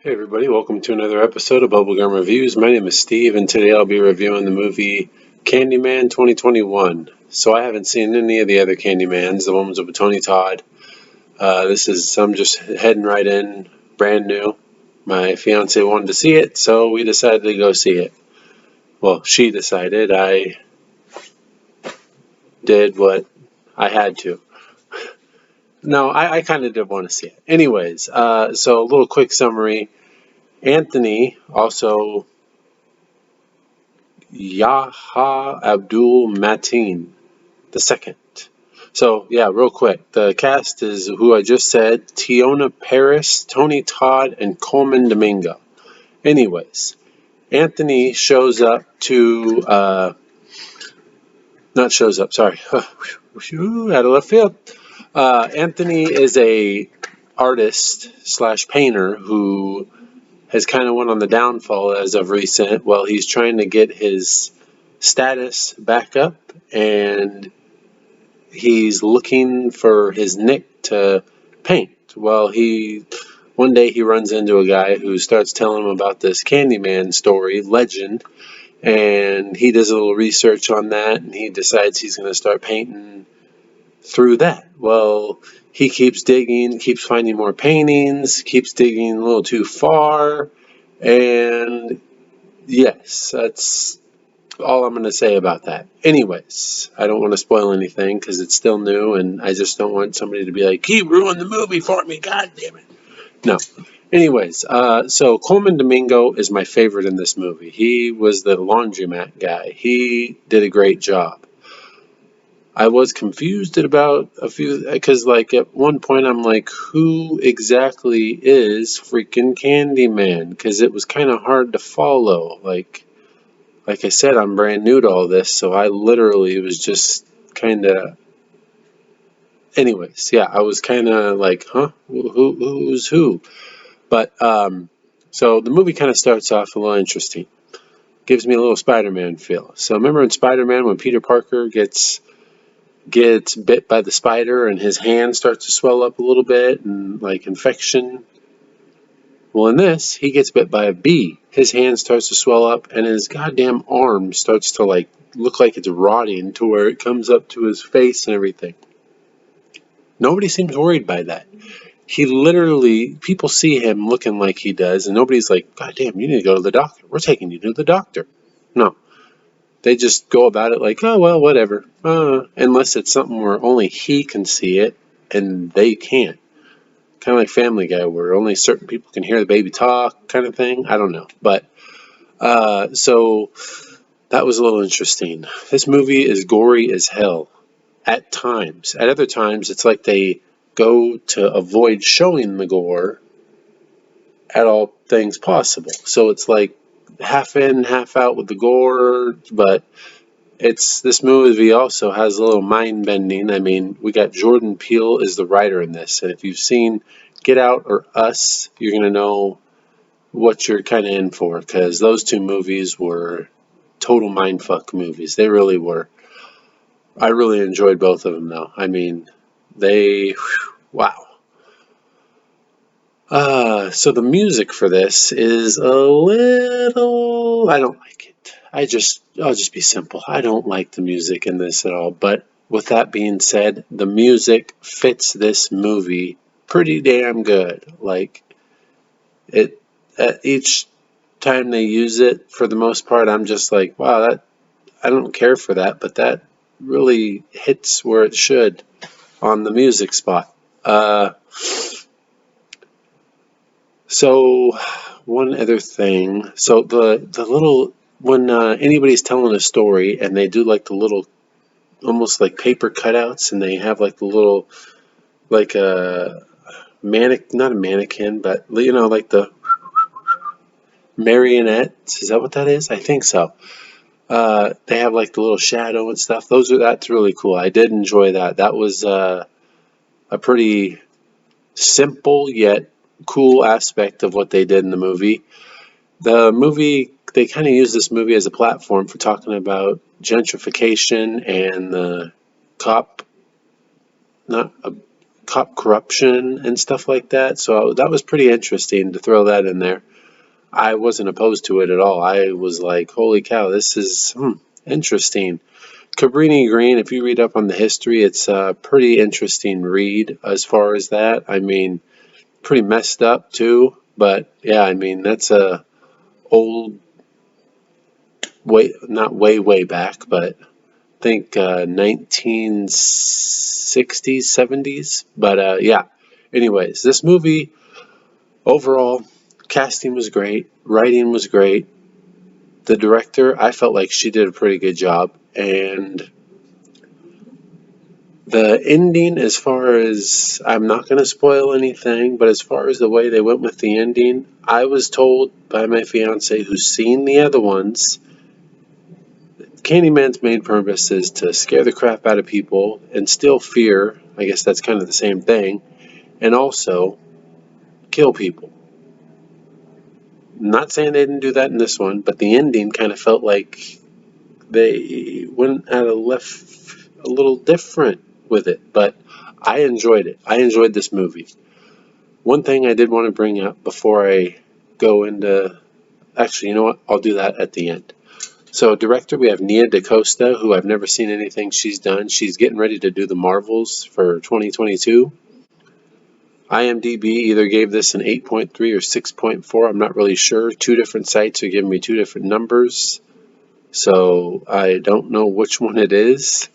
Hey everybody, welcome to another episode of Bubblegum Reviews. My name is Steve and today I'll be reviewing the movie Candyman 2021. So I haven't seen any of the other Candymans, the ones with Tony Todd. I'm just heading right in, brand new. My fiance wanted to see it, so we decided to go see it. Well, she decided. I did what I had to. No, I kind of did want to see it. Anyways, so a little quick summary. Anthony, also Yaha Abdul-Mateen the second. So yeah, real quick, the cast is who I just said: Tiona Paris, Tony Todd, and Coleman Domingo. Anyways, Anthony shows up to not shows up. Sorry, out of left field. Anthony is a artist slash painter who has kind of went on the downfall as of recent. Well, he's trying to get his status back up, and he's looking for his Nick to paint. Well, one day he runs into a guy who starts telling him about this Candyman story, legend, and he does a little research on that, and he decides he's going to start painting through that. Well, he keeps digging, keeps finding more paintings, keeps digging a little too far, and yes, that's all I'm going to say about that. Anyways, I don't want to spoil anything because it's still new, and I just don't want somebody to be like, he ruined the movie for me, god damn it. No. Anyways, so Coleman Domingo is my favorite in this movie. He was the laundromat guy. He did a great job. I was confused at about a few, because like at one point I'm like, who exactly is freaking Candyman? Because it was kind of hard to follow. Like I said, I'm brand new to all this, so I literally was just kind of. Anyways, yeah, I was kind of like, huh, who's who? But so the movie kind of starts off a little interesting. Gives me a little Spider-Man feel. So remember in Spider-Man when Peter Parker gets bit by the spider and his hand starts to swell up a little bit and like infection. Well, in this, he gets bit by a bee. His hand starts to swell up, and his goddamn arm starts to like look like it's rotting to where it comes up to his face and everything. Nobody seems worried by that. He literally, people see him looking like he does, and nobody's like, God damn, you need to go to the doctor. We're taking you to the doctor. No. They just go about it like, oh, well, whatever. Unless it's something where only he can see it and they can't. Kind of like Family Guy, where only certain people can hear the baby talk, kind of thing. I don't know, but so that was a little interesting. This movie is gory as hell at times. At other times, it's like they go to avoid showing the gore at all things possible. So it's like half in, half out with the gore, but this movie also has a little mind bending. I mean, we got Jordan Peele is the writer in this, and if you've seen Get Out or Us, you're gonna know what you're kind of in for, because those two movies were total mindfuck movies. They really were. I really enjoyed both of them, though. I mean, wow. So the music for this is a little. I don't like it. I'll just be simple. I don't like the music in this at all. But with that being said, the music fits this movie pretty damn good. Like it, each time they use it, for the most part, I'm just like, wow, that I don't care for that, but that really hits where it should on the music spot. So one other thing, so the little when anybody's telling a story and they do like the little almost like paper cutouts and they have like the little like a not a mannequin, but you know like the marionettes. Is that what that is? I think so. They have like the little shadow and stuff. That's really cool. I did enjoy that. That was a pretty simple yet cool aspect of what they did in the movie. They kind of use this movie as a platform for talking about gentrification and the cop, not cop corruption and stuff like that. So that was pretty interesting to throw that in there. I wasn't opposed to it at all. I was like, holy cow, this is interesting. Cabrini Green, if you read up on the history, it's a pretty interesting read as far as that. I mean, pretty messed up too, but yeah, I mean, that's a old, way, not way back, but I think 1960s, 70s. But yeah, anyways, this movie overall, casting was great, writing was great. The director, I felt like she did a pretty good job, and the ending, as far as, I'm not going to spoil anything, but as far as the way they went with the ending, I was told by my fiance who's seen the other ones, Candyman's main purpose is to scare the crap out of people, instill fear, I guess that's kind of the same thing, and also kill people. I'm not saying they didn't do that in this one, but the ending kind of felt like they went at a little different with it, but I enjoyed it. I enjoyed this movie. One thing I did want to bring up before I go into, actually, you know what? I'll do that at the end. So, director, we have Nia DaCosta, who I've never seen anything she's done. She's getting ready to do the Marvels for 2022. IMDb either gave this an 8.3 or 6.4. I'm not really sure. Two different sites are giving me two different numbers. So I don't know which one it is.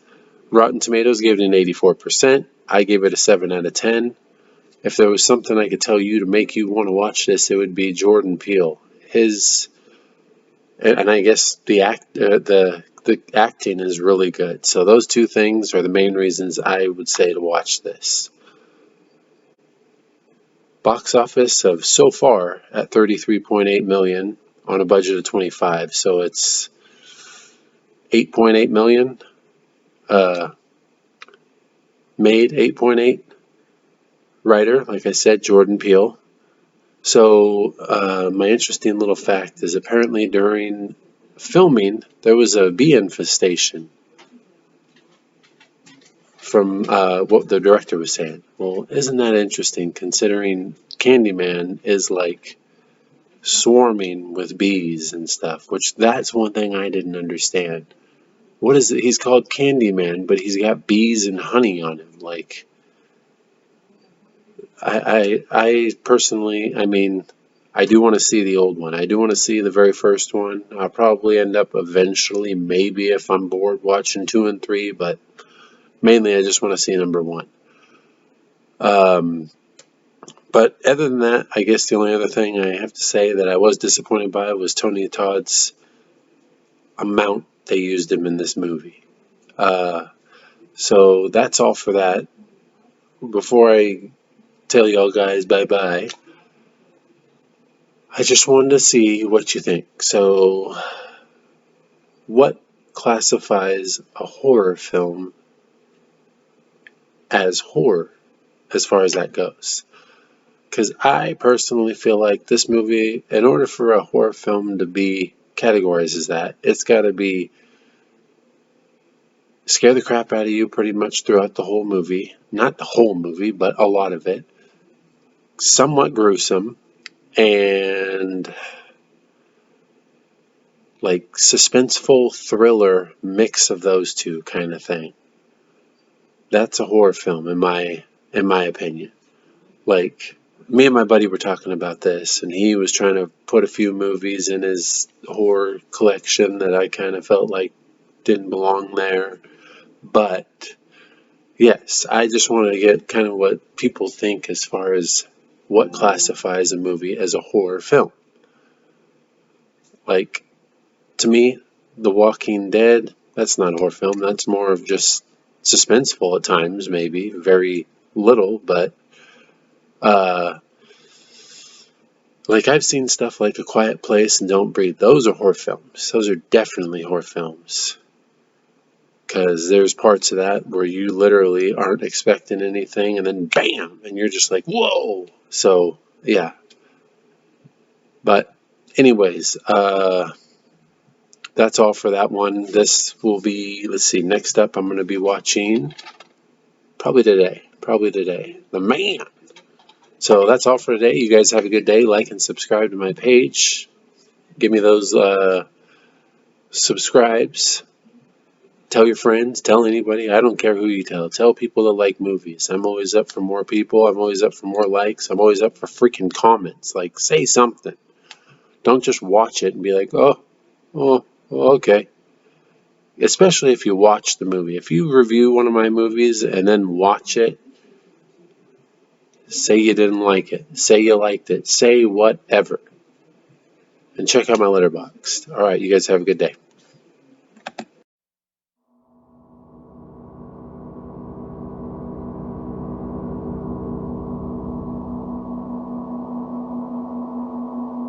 Rotten Tomatoes gave it an 84%. I gave it a 7 out of 10. If there was something I could tell you to make you want to watch this, it would be Jordan Peele. His, and I guess the acting is really good. So those two things are the main reasons I would say to watch this. Box office of so far at 33.8 million on a budget of 25, so it's 8.8 million. Made 8.8. Writer, like I said, Jordan Peele. So my interesting little fact is apparently during filming there was a bee infestation from what the director was saying. Well, isn't that interesting considering Candyman is like swarming with bees and stuff, which that's one thing I didn't understand. What is it? He's called Candyman, but he's got bees and honey on him. Like, I personally, I mean, I do want to see the old one. I do want to see the very first one. I'll probably end up eventually, maybe if I'm bored, watching 2 and 3, but mainly I just want to see number 1. But other than that, I guess the only other thing I have to say that I was disappointed by was Tony Todd's amount they used him in this movie. So that's all for that. Before I tell y'all guys bye-bye, I just wanted to see what you think. So, what classifies a horror film as horror, as far as that goes? Because I personally feel like this movie, in order for a horror film to be categorized as that, it's got to be scare the crap out of you pretty much throughout the whole movie. Not the whole movie, but a lot of it. Somewhat gruesome, and like suspenseful thriller mix of those two kind of thing. That's a horror film in my opinion. Like, me and my buddy were talking about this, and he was trying to put a few movies in his horror collection that I kind of felt like didn't belong there. But yes, I just wanted to get kind of what people think as far as what classifies a movie as a horror film. Like, to me, The Walking Dead, that's not a horror film. That's more of just suspenseful at times, maybe. Very little, but like, I've seen stuff like A Quiet Place and Don't Breathe. Those are horror films. Those are definitely horror films. Because there's parts of that where you literally aren't expecting anything, and then bam, and you're just like, whoa. So, yeah. But anyways, that's all for that one. This will be, let's see, next up I'm going to be watching, probably today, probably today. The man. So that's all for today. You guys have a good day. Like and subscribe to my page. Give me those subscribes. Tell your friends. Tell anybody. I don't care who you tell. Tell people that like movies. I'm always up for more people. I'm always up for more likes. I'm always up for freaking comments. Like, say something. Don't just watch it and be like, oh, okay. Especially if you watch the movie. If you review one of my movies and then watch it, say you didn't like it. Say you liked it. Say whatever. And check out my letterboxd. All right, you guys have a good day.